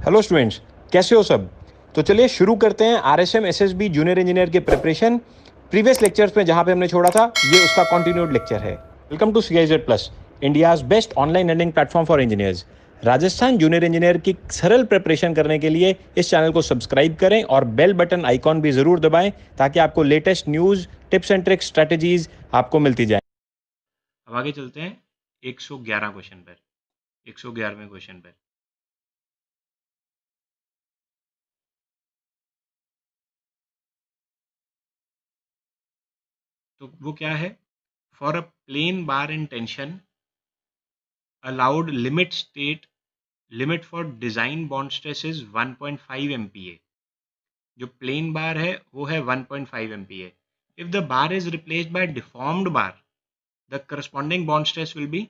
Hello students, कैसे हो सब। तो चलिए शुरू करते हैं आरएसएम एसएसबी जूनियर इंजीनियर के प्रिपरेशन। प्रीवियस लेक्चर्स में जहां पे हमने छोड़ा था ये उसका कंटिन्यूड लेक्चर है। Welcome to CIZ plus, India's best online learning platform for engineers. Rajasthan junior engineer की सरल प्रिपरेशन करने के लिए इस चैनल को सब्सक्राइब करें और बेल बटन आइकॉन भी ज़रूर दबाएं ताकि आपको latest news, tips and tricks, strategies आपको मिलती जाए। अब आगे चलते हैं 111 क्वेश्चन पर, 111वें क्वेश्चन पर। तो वो क्या है? For a plane bar in tension allowed limit for design bond stress is 1.5 MPa। जो प्लेन बार है वो है 1.5 MPa। if the bar is replaced by deformed bar the corresponding bond stress will be।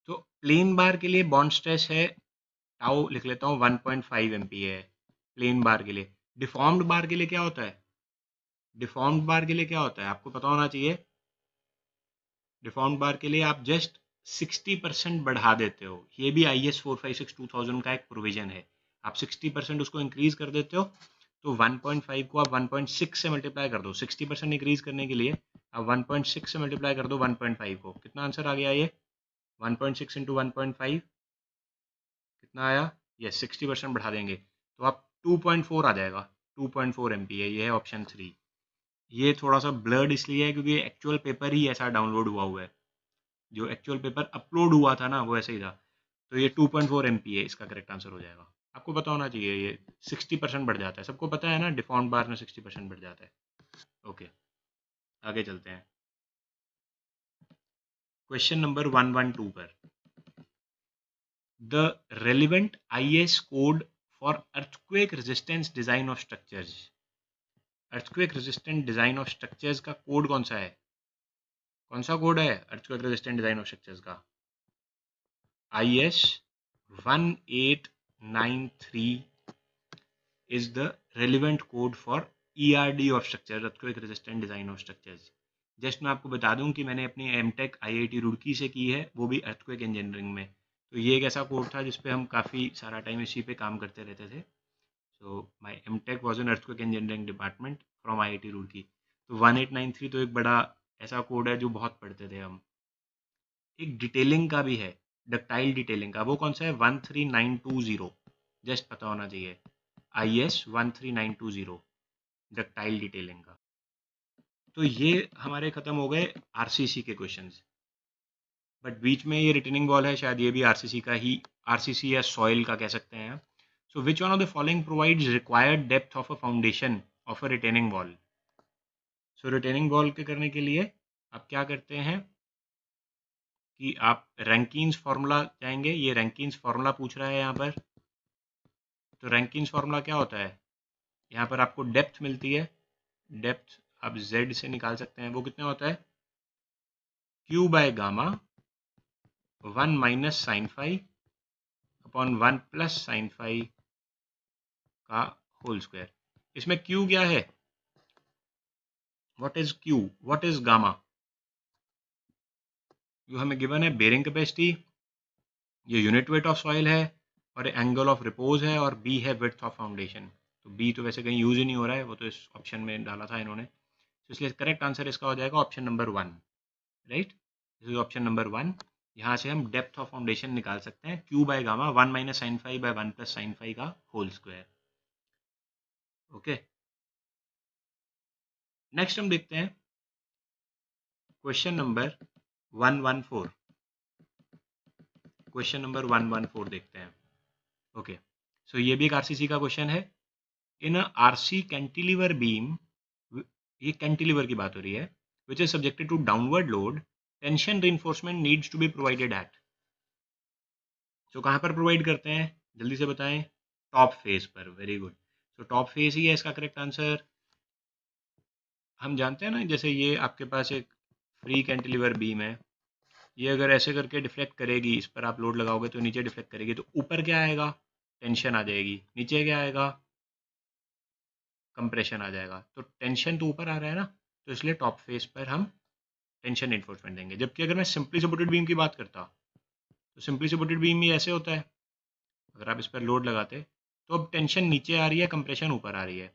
तो प्लेन बार के लिए bond stress है tau, लिख लेता हूँ 1.5 MPa है प्लेन बार के लिए। डिफॉर्म्ड बार के लिए क्या होता है? डिफॉर्म्ड बार के लिए क्या होता है आपको पता होना चाहिए। डिफॉर्म्ड बार के लिए आप जस्ट 60% बढ़ा देते हो। ये भी IS 456-2000 का एक प्रोविजन है। आप 60% उसको इंक्रीज कर देते हो तो 1.5 को आप 1.6 से मल्टीप्लाई कर दो। 60% इंक्रीज करने के लिए आप 1.6 से मल्टीप्लाई कर दो 1.5 को। कितना आंसर आ गया ये? 1.6 इंटू 1.5 कितना आया? ये 60% बढ़ा देंगे तो आप 2.4 आ जाएगा। 2.4 MPa, ये है ऑप्शन 3। ये थोड़ा सा ब्लर्ड इसलिए है क्योंकि एक्चुअल पेपर ही ऐसा डाउनलोड हुआ है। जो एक्चुअल पेपर अपलोड हुआ था ना वो ऐसे ही था। तो ये 2.4 MPa इसका करेक्ट आंसर हो जाएगा। आपको पता होना चाहिए ये 60% बढ़ जाता है। सबको पता है ना, डिफॉल्ट बार में 60% बढ़ जाता है। ओके, आगे चलते हैं क्वेश्चन नंबर 112 पर। The relevant IS code for earthquake resistance design of structures. Earthquake resistant design of structures का कोड कौन सा है? कौन सा कोड है earthquake resistant design of structures का? IS 1893 is the relevant code for ERD of structure, earthquake resistant design of structures। Just मैं आपको बता दूं कि मैंने अपनी एमटेक IIT रुड़की से की है, वो भी अर्थक्वेक इंजीनियरिंग में। तो ये एक ऐसा कोड था जिसपे हम काफ़ी सारा टाइम इसी पे काम करते रहते थे। So my MTech was in earthquake engineering department from IIT Roorkee. तो 1893 तो एक बड़ा ऐसा कोड है जो बहुत पढ़ते थे हम। एक डिटेलिंग का भी है, डक्टाइल डिटेलिंग का। वो कौन सा है? 13920। जस्ट पता होना चाहिए, IS 13920 डक्टाइल डिटेलिंग का। तो ये हमारे खत्म हो गए RCC के क्वेश्चंस। बट बीच में ये रिटेनिंग वॉल है, शायद ये भी RCC का ही, RCC या सॉइल का कह सकते हैं। So which one of the following provides required depth of a foundation of a retaining wall. So retaining wall के करने के लिए आप क्या करते हैं कि आप रैंकिन्स फार्मूला जाएंगे। ये रैंकिन्स फार्मूला पूछ रहा है यहाँ पर। तो रैंकिन्स फार्मूला क्या होता है? यहाँ पर आपको डेप्थ मिलती है। डेप्थ आप Z से निकाल सकते हैं। वो कितना होता है? Q by gamma 1 minus sine phi upon 1 plus sine phi का होल स्क्वायर। इसमें Q क्या है? What is Q? What is gamma? जो हमें गिवन है बेरिंग कैपेसिटी, ये यूनिट वेट ऑफ सॉइल है, और एंगल ऑफ रिपोज है, और B है विड्थ ऑफ फाउंडेशन। तो B तो वैसे कहीं यूज ही नहीं हो रहा है, वो तो इस ऑप्शन में डाला था इन्होंने। तो इसलिए करेक्ट आंसर इसका हो जाएगा option number 1। Right, this is option number 1। यहाँ से हम डेप्थ ऑफ फाउंडेशन निकाल सकते हैं। Q by gamma 1 minus sine phi by 1 plus sine phi का होल स्क्वायर। ओके, नेक्स्ट हम देखते हैं क्वेश्चन नंबर 114। क्वेश्चन नंबर 114 देखते हैं। ओके, सो ये भी एक RCC का क्वेश्चन है। In a RC cantilever beam, ये कैंटिलीवर की बात हो रही है, which is subjected to downward load, tension reinforcement needs to be provided at. So कहाँ पर प्रोवाइड करते हैं जल्दी से बताएं? टॉप फेस पर। Very good. So top face ही है इसका करेक्ट आंसर। हम जानते हैं ना, जैसे ये आपके पास एक फ्री कैंटिलीवर बीम है, ये अगर ऐसे करके डिफ्लेक्ट करेगी, इस पर आप लोड लगाओगे तो नीचे डिफ्लेक्ट करेगी, तो ऊपर क्या आएगा? टेंशन आ जाएगी। नीचे क्या आएगा? कंप्रेशन आ जाएगा। तो टेंशन तो ऊपर आ रहा है ना, तो इसलिए टॉप फेस पर हम टेंशन इन्फोर्समेंट देंगे। जबकि अगर मैं सिंपली सपोर्टेड बीम की बात करता तो सिंपली सपोर्टेड बीम ही ऐसे होता है। अगर आप इस पर लोड लगाते तो अब टेंशन नीचे आ रही है, कंप्रेशन ऊपर आ रही है,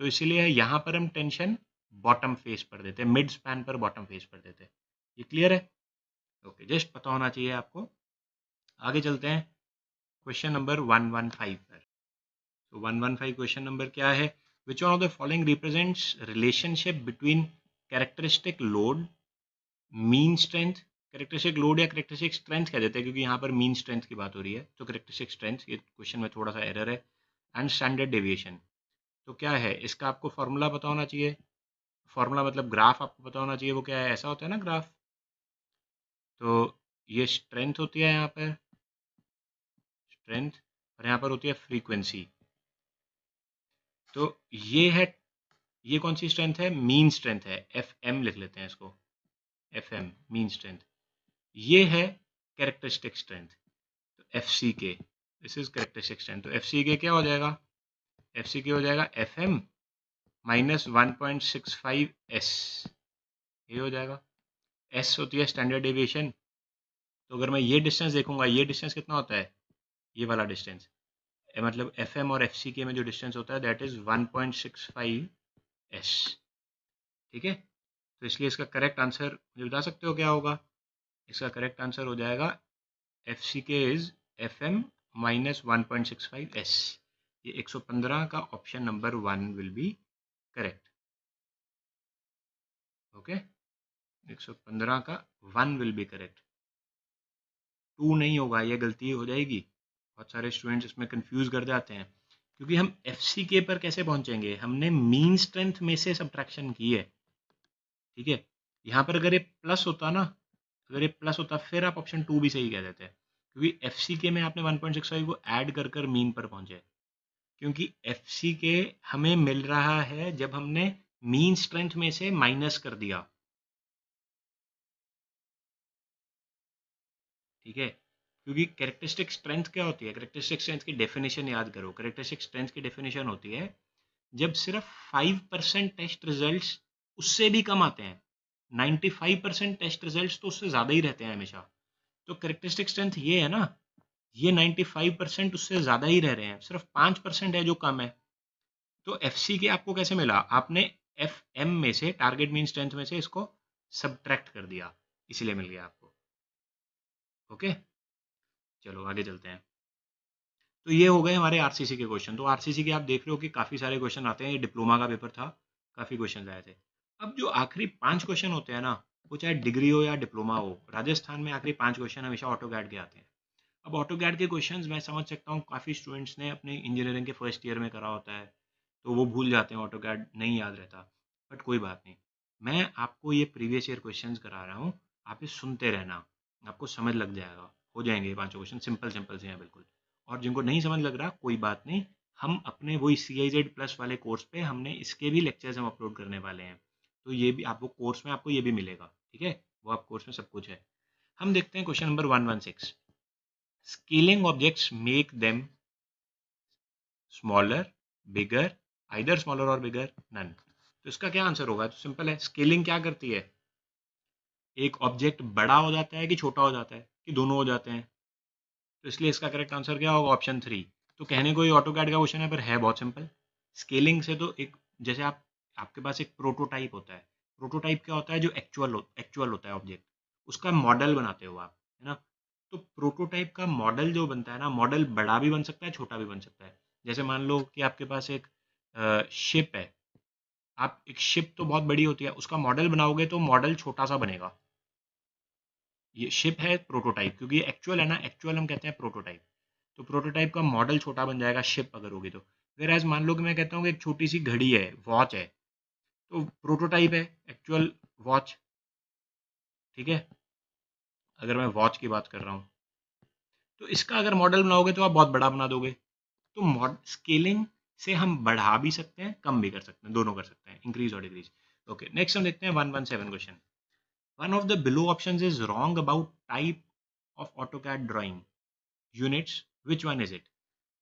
तो इसीलिए यहाँ पर हम टेंशन बॉटम फेस पर देते, मिड स्पैन पर बॉटम फेस पर देते। ये क्लियर है? ओके, जस्ट पता होना चाहिए आपको। आगे चलते हैं क्वेश्चन नंबर 115 पर। तो 115 क्वेश्चन नंबर क्या है? विच one of the following represents relationship between characteristic load, mean strength, characteristic load या कैरेक्टरिस्टिक स्ट्रेंथ कह देते हैं क्योंकि यहाँ पर मीन स्ट्रेंथ की बात हो रही है, तो कैरेक्टरिस्टिक स्ट्रेंथ, ये क्वेश्चन में थोड़ा सा एरर है, एंड स्टैंडर्ड डेविएशन। तो क्या है इसका? आपको फॉर्मूला पता होना चाहिए। फॉर्मूला मतलब ग्राफ आपको पता होना चाहिए, वो क्या है? ऐसा होता है ना ग्राफ। तो ये स्ट्रेंथ होती है यहाँ पर, स्ट्रेंथ, और यहाँ पर होती है फ्रीक्वेंसी। तो ये है, ये कौन सी स्ट्रेंथ है? मीन स्ट्रेंथ है, एफ एम लिख लेते हैं इसको, एफ एम मीन स्ट्रेंथ। ये है कैरेक्टरिस्टिक स्ट्रेंथ, तो एफ सी के, दिस इज कैरेक्टरिस्टिक स्ट्रेंथ। तो एफ सी के क्या हो जाएगा? एफ सी के हो जाएगा एफ एम माइनस 1.65 एस, ये हो जाएगा। एस होती है स्टैंडर्ड डेविएशन, तो अगर मैं ये डिस्टेंस देखूंगा, ये डिस्टेंस कितना होता है? ये वाला डिस्टेंस, मतलब एफ एम और एफ सी के में जो डिस्टेंस होता है दैट इज 1.65 एस। ठीक है, तो इसलिए इसका करेक्ट आंसर मुझे बता सकते हो क्या होगा? इसका करेक्ट आंसर हो जाएगा F C K is F M minus 1.65 S. ये 115 का option number 1 will be correct. Okay, 115 का 1 विल बी करेक्ट, 2 नहीं होगा, ये गलती हो जाएगी। बहुत सारे स्टूडेंट्स इसमें कंफ्यूज कर जाते हैं क्योंकि हम एफ सी के पर कैसे पहुंचेंगे? हमने मीन स्ट्रेंथ में से सब्ट्रैक्शन की है। ठीक है, यहाँ पर अगर ये प्लस होता ना, अगर ये प्लस होता फिर आप ऑप्शन 2 भी सही कह देते हैं, क्योंकि एफ सी के में आपने 1.65 को ऐड कर कर मीन पर पहुंचे, क्योंकि एफ सी के हमें मिल रहा है जब हमने मीन स्ट्रेंथ में से माइनस कर दिया। ठीक है, क्योंकि कैरेक्टरिस्टिक स्ट्रेंथ क्या होती है? कैरेक्टरिस्टिक स्ट्रेंथ की डेफिनेशन याद करो। कैरेक्टरिस्टिक स्ट्रेंथ की डेफिनेशन होती है जब सिर्फ 5% टेस्ट रिजल्ट्स उससे भी कम आते हैं, 95% टेस्ट रिजल्ट्स तो उससे ज़्यादा ही रहते हैं हमेशा। तो कैरेक्टरिस्टिक स्ट्रेंथ ये है ना, ये 95% उससे ज़्यादा ही रह रहे हैं, सिर्फ 5% है जो कम है। तो एफ सी के आपको कैसे मिला? आपने एफ एम में से, टारगेट मीन स्ट्रेंथ में से इसको सब्ट्रैक्ट कर दिया, इसीलिए मिल गया आपको। ओके, चलो आगे चलते हैं। तो ये हो गए हमारे आरसीसी के क्वेश्चन। तो आरसीसी के आप देख रहे हो कि काफ़ी सारे क्वेश्चन आते हैं, ये डिप्लोमा का पेपर था, काफ़ी क्वेश्चन आए थे। अब जो आखिरी 5 क्वेश्चन होते हैं ना, वो चाहे डिग्री हो या डिप्लोमा हो, राजस्थान में आखिरी 5 क्वेश्चन हमेशा ऑटोकैड के आते हैं। अब ऑटोकैड के क्वेश्चंस मैं समझ सकता हूँ, काफ़ी स्टूडेंट्स ने अपने इंजीनियरिंग के फर्स्ट ईयर में करा होता है, तो वो भूल जाते हैं, ऑटोकैड नहीं याद रहता, बट कोई बात नहीं। मैं आपको ये प्रीवियस ईयर क्वेश्चंस करा रहा हूँ, आप ये सुनते रहना, आपको समझ लग जाएगा, हो जाएंगे ये 5 क्वेश्चन, सिंपल सिंपल से हैं बिल्कुल। और जिनको नहीं समझ लग रहा कोई बात नहीं, हम अपने वही CIZ प्लस वाले कोर्स पे हमने इसके भी लेक्चर्स हम अपलोड करने वाले हैं, तो ये भी आपको कोर्स में आपको ये भी मिलेगा। ठीक है, वो आप कोर्स में सब कुछ है। हम देखते हैं question number 116। Scaling objects make them smaller, bigger, either smaller और बिगर, नन। तो इसका क्या आंसर होगा? तो सिंपल है, स्केलिंग क्या करती है? एक ऑब्जेक्ट बड़ा हो जाता है कि छोटा हो जाता है, कि दोनों हो जाते हैं? तो इसलिए इसका करेक्ट आंसर क्या होगा? ऑप्शन 3। तो कहने को ये ऑटोकैड का क्वेश्चन है पर है बहुत सिंपल। स्केलिंग से तो एक, जैसे आपके पास एक प्रोटोटाइप होता है, प्रोटोटाइप क्या होता है? जो एक्चुअल होता है ऑब्जेक्ट, उसका मॉडल बनाते हो आप, है ना? तो प्रोटोटाइप का मॉडल जो बनता है ना, मॉडल बड़ा भी बन सकता है, छोटा भी बन सकता है। जैसे मान लो कि आपके पास एक शिप है, आप एक शिप तो बहुत बड़ी होती है, उसका मॉडल बनाओगे तो मॉडल छोटा सा बनेगा। ये शिप है प्रोटोटाइप, क्योंकि ये एक्चुअल है ना, एक्चुअल हम कहते हैं प्रोटोटाइप। तो प्रोटोटाइप का मॉडल छोटा बन जाएगा शिप अगर होगी तो। फिर एज मान लो कि मैं कहता हूँ कि एक छोटी सी घड़ी है, वॉच है, तो प्रोटोटाइप है एक्चुअल वॉच। ठीक है, अगर मैं वॉच की बात कर रहा हूँ, तो इसका अगर मॉडल बनाओगे तो आप बहुत बड़ा बना दोगे। तो स्केलिंग से हम बढ़ा भी सकते हैं, कम भी कर सकते हैं, दोनों कर सकते हैं, इंक्रीज और डिक्रीज। ओके, नेक्स्ट हम देखते हैं 117 question. One of the below options is wrong about type of AutoCAD drawing units, which one is it?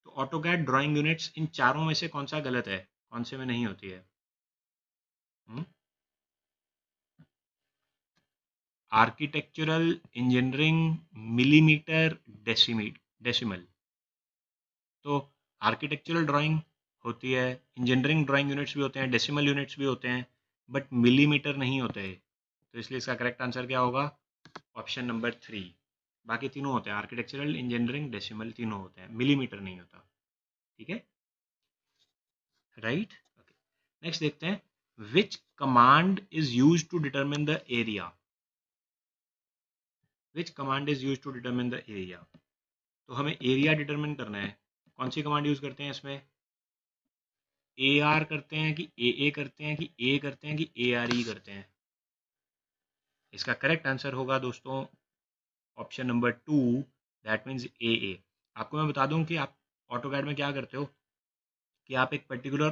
तो ऑटोकैड ड्राइंग यूनिट्स इन चारों में से कौन सा गलत है, कौन से में नहीं होती है? Architectural, engineering, millimetre, decimal. तो आर्किटेक्चरल ड्राइंग होती है, इंजीनियरिंग ड्राइंग यूनिट्स भी होते हैं, डेसिमल यूनिट्स भी होते हैं, बट मिलीमीटर नहीं होते। तो इसलिए इसका करेक्ट आंसर क्या होगा? Option number 3। बाकी तीनों होते हैं, आर्किटेक्चरल, इंजीनियरिंग, डेसिमल, तीनों होते हैं, मिलीमीटर नहीं होता। ठीक है, राइट। ओके, नेक्स्ट देखते हैं, which command is use to determine the area? Which command is use to determine the area? तो हमें एरिया डिटरमिन करना है, कौन सी कमांड यूज करते हैं इसमें? ए आर करते हैं कि ए करते हैं कि ए करते हैं कि ए आर ई करते हैं? इसका करेक्ट आंसर होगा दोस्तों ऑप्शन नंबर 2, दैट मीन्स ए। आपको मैं बता दूं कि आप ऑटोकैड में क्या करते हो कि आप एक पर्टिकुलर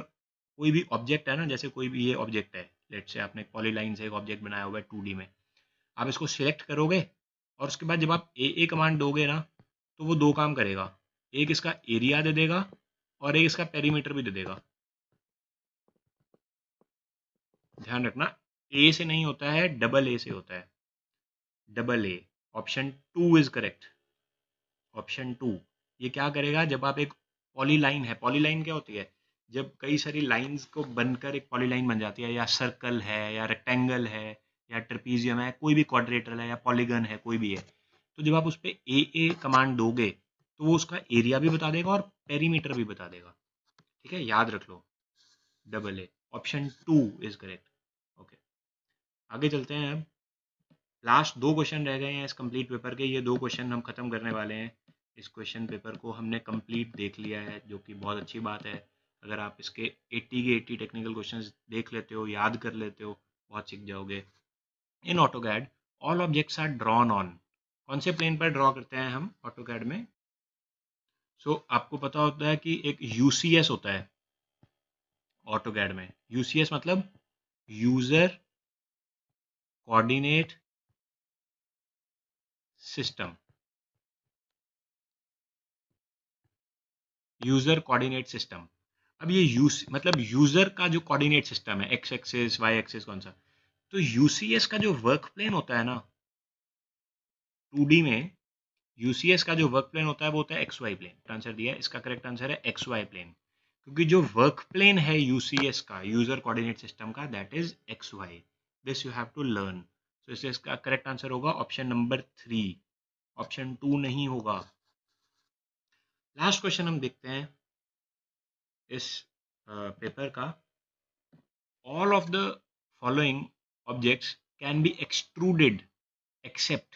कोई भी ऑब्जेक्ट है ना, जैसे कोई भी ये ऑब्जेक्ट है, लेट से आपने पॉलीलाइन से एक ऑब्जेक्ट बनाया हुआ है 2D में, आप इसको सिलेक्ट करोगे और उसके बाद जब आप ए कमांड दोगे ना, तो वो दो काम करेगा, एक इसका एरिया दे देगा और एक इसका पेरीमीटर भी दे देगा। ध्यान रखना, ए से नहीं होता है, डबल ए से होता है, double A. Option 2 is correct, option 2। ये क्या करेगा, जब आप एक पॉलीलाइन है, पॉलीलाइन क्या होती है, जब कई सारी लाइंस को बनकर एक पॉलीलाइन बन जाती है, या सर्कल है या रेक्टेंगल है या ट्रेपीजियम है, कोई भी क्वाड्रेटर है या पॉलीगन है, कोई भी है, तो जब आप उस पर ए कमांड दोगे तो वो उसका एरिया भी बता देगा और पेरीमीटर भी बता देगा। ठीक है, याद रख लो, double A, option 2 is correct. Okay, आगे चलते हैं। अब लास्ट 2 क्वेश्चन रह गए हैं इस कंप्लीट पेपर के, ये 2 क्वेश्चन हम खत्म करने वाले हैं। इस क्वेश्चन पेपर को हमने कंप्लीट देख लिया है, जो कि बहुत अच्छी बात है। अगर आप इसके 80 के 80 टेक्निकल क्वेश्चंस देख लेते हो, याद कर लेते हो, बहुत सीख जाओगे। In AutoCAD all objects are drawn on, कौन से प्लेन पर ड्रॉ करते हैं हम ऑटोकैड में? आपको पता होता है कि एक यूसीएस होता है ऑटोकैड में। यूसीएस मतलब user coordinate system, user coordinate system. अब ये मतलब यूजर का जो कोऑर्डिनेट सिस्टम है, एक्स एक्सिस, वाई एक्सिस, कौन सा, तो यूसीएस का जो वर्क प्लेन होता है ना 2D में, यूसीएस का जो वर्क प्लेन होता है वो होता है एक्स वाई प्लेन। आंसर दिया, इसका करेक्ट आंसर है एक्स वाई प्लेन, क्योंकि जो वर्क प्लेन है यूसीएस का, यूजर कोऑर्डिनेट सिस्टम का, that is x y. This you have to learn. तो इसलिए इसका करेक्ट आंसर होगा ऑप्शन नंबर 3, ऑप्शन 2 नहीं होगा। लास्ट क्वेश्चन हम देखते हैं इस पेपर का। All of the following objects can be extruded except.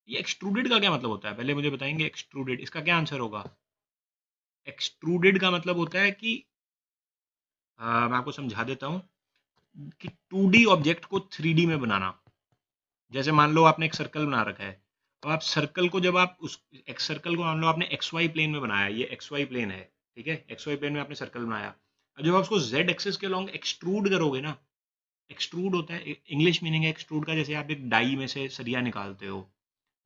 ये एक्सट्रूडेड का क्या मतलब होता है, पहले मुझे बताएंगे एक्सट्रूडेड, इसका क्या आंसर होगा? एक्सट्रूडेड का मतलब होता है कि मैं आपको समझा देता हूं कि 2D ऑब्जेक्ट को 3D में बनाना। जैसे मान लो आपने एक सर्कल बना रखा है, तो आप सर्कल को, जब आप उस एक सर्कल को मान लो आपने एक्स वाई प्लेन में बनाया, ये एक्स वाई प्लेन है, ठीक है, एक्स वाई प्लेन में आपने सर्कल बनाया, और जब आप उसको जेड एक्सिस के लॉन्ग एक्सट्रूड करोगे ना, एक्सट्रूड होता है, इंग्लिश मीनिंग है एक्सट्रूड का, जैसे आप एक डाई में से सरिया निकालते हो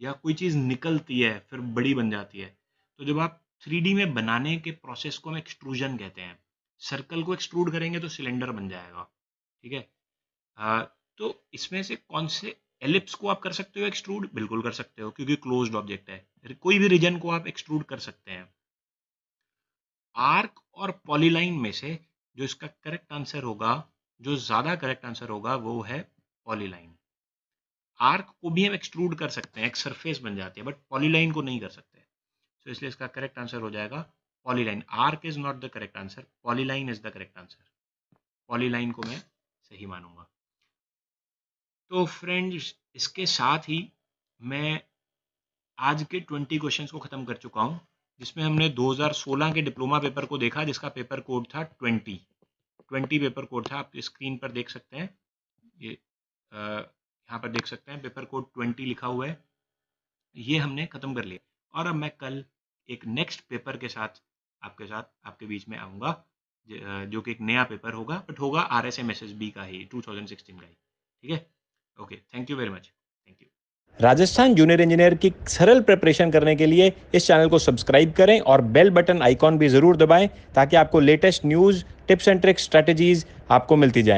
या कोई चीज़ निकलती है फिर बड़ी बन जाती है, तो जब आप 3D में बनाने के प्रोसेस को हम एक्सट्रूजन कहते हैं। सर्कल को एक्सट्रूड करेंगे तो सिलेंडर बन जाएगा। ठीक है, तो इसमें से कौन से एलिप्स को आप कर सकते हो एक्सट्रूड? बिल्कुल कर सकते हो, क्योंकि क्लोज्ड ऑब्जेक्ट है। कोई भी रीजन को आप एक्सट्रूड कर सकते हैं। आर्क और पॉलीलाइन में से जो इसका करेक्ट आंसर होगा, जो ज्यादा करेक्ट आंसर होगा, वो है पॉलीलाइन। आर्क को भी हम एक्सट्रूड कर सकते हैं, एक सरफेस बन जाती है, बट पॉलीलाइन को नहीं कर सकते। तो इसलिए इसका करेक्ट आंसर हो जाएगा polyline. Arc is not the correct answer, polyline is the correct answer. Polyline को मैं सही मानूंगा। तो फ्रेंड्स, इसके साथ ही मैं आज के 20 क्वेश्चंस को खत्म कर चुका हूं, जिसमें हमने 2016 के डिप्लोमा पेपर को देखा, जिसका पेपर कोड था 20 पेपर कोड था। आप स्क्रीन पर देख सकते हैं, ये यहाँ पर देख सकते हैं, पेपर कोड 20 लिखा हुआ है। ये हमने खत्म कर लिया, और अब मैं कल एक नेक्स्ट पेपर के साथ आपके बीच में आऊँगा, जो कि एक नया पेपर होगा, बट होगा RSMSSB का ही, 2016 का ही। ठीक है, okay, thank you very much, thank you. Rajasthan junior engineer की सरल प्रिपरेशन करने के लिए इस चैनल को सब्सक्राइब करें और बेल बटन आइकॉन भी ज़रूर दबाएं, ताकि आपको latest news, tips and tricks, strategies आपको मिलती जाए।